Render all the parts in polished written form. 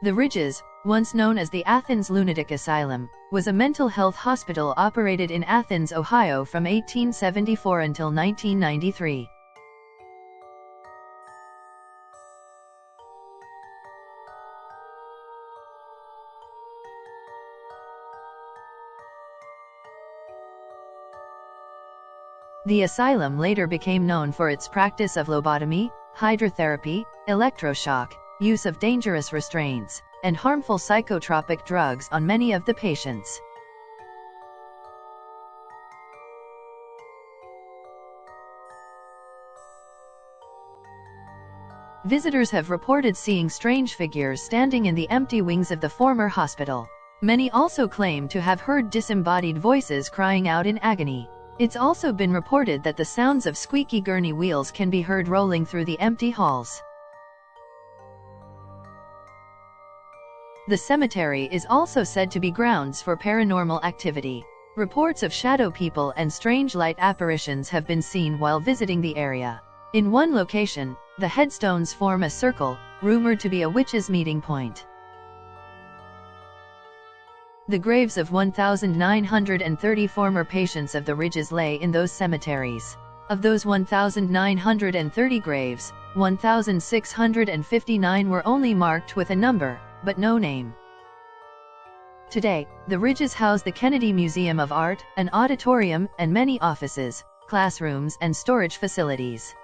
The Ridges, once known as the Athens Lunatic Asylum, was a mental health hospital operated in Athens, Ohio from 1874 until 1993. The asylum later became known for its practice of lobotomy, hydrotherapy, electroshock, use of dangerous restraints, and harmful psychotropic drugs on many of the patients. Visitors have reported seeing strange figures standing in the empty wings of the former hospital. Many also claim to have heard disembodied voices crying out in agony. It's also been reported that the sounds of squeaky gurney wheels can be heard rolling through the empty halls. The cemetery is also said to be grounds for paranormal activity. Reports of shadow people and strange light apparitions have been seen while visiting the area. In one location, the headstones form a circle, rumored to be a witch's meeting point. The graves of 1,930 former patients of the Ridges lay in those cemeteries. Of those 1,930 graves, 1,659 were only marked with a number, but no name. Today, the Ridges house the Kennedy Museum of Art, an auditorium, and many offices, classrooms, and storage facilities.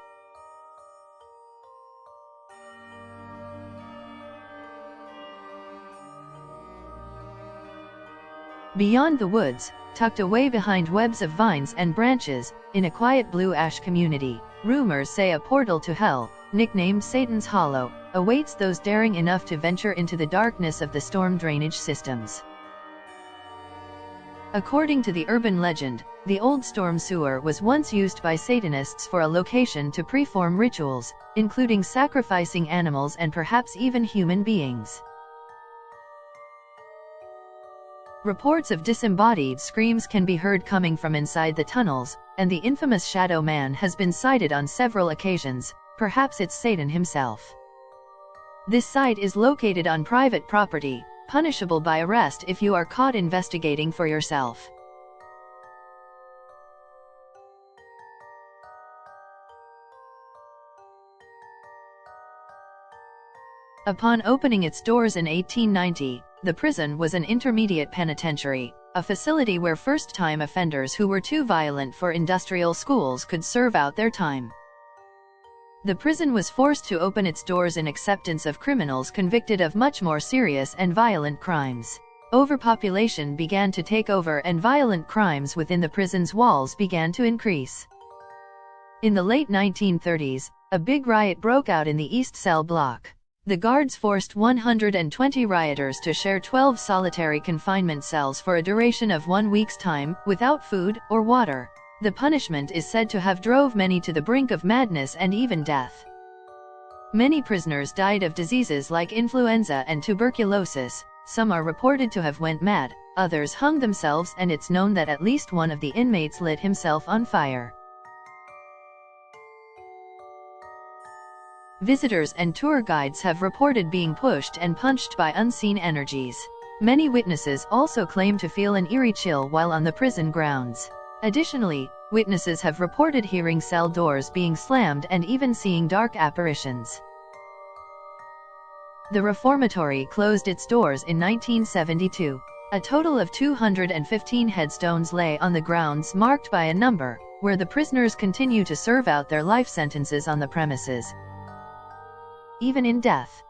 Beyond the woods, tucked away behind webs of vines and branches, in a quiet blue ash community, rumors say a portal to hell, nicknamed Satan's Hollow, awaits those daring enough to venture into the darkness of the storm drainage systems. According to the urban legend, the old storm sewer was once used by Satanists for a location to perform rituals, including sacrificing animals and perhaps even human beings. Reports of disembodied screams can be heard coming from inside the tunnels, and the infamous Shadow Man has been sighted on several occasions. Perhaps it's Satan himself. This site is located on private property, punishable by arrest if you are caught investigating for yourself. Upon opening its doors in 1890, the prison was an intermediate penitentiary, a facility where first-time offenders who were too violent for industrial schools could serve out their time. The prison was forced to open its doors in acceptance of criminals convicted of much more serious and violent crimes. Overpopulation began to take over and violent crimes within the prison's walls began to increase. In the late 1930s, a big riot broke out in the East Cell block. The guards forced 120 rioters to share 12 solitary confinement cells for a duration of 1 week's time, without food or water. The punishment is said to have drove many to the brink of madness and even death. Many prisoners died of diseases like influenza and tuberculosis. Some are reported to have went mad, others hung themselves, and it's known that at least one of the inmates lit himself on fire. Visitors and tour guides have reported being pushed and punched by unseen energies. Many witnesses also claim to feel an eerie chill while on the prison grounds. Additionally, witnesses have reported hearing cell doors being slammed and even seeing dark apparitions. The reformatory closed its doors in 1972. A total of 215 headstones lay on the grounds marked by a number, where the prisoners continue to serve out their life sentences on the premises. Even in death.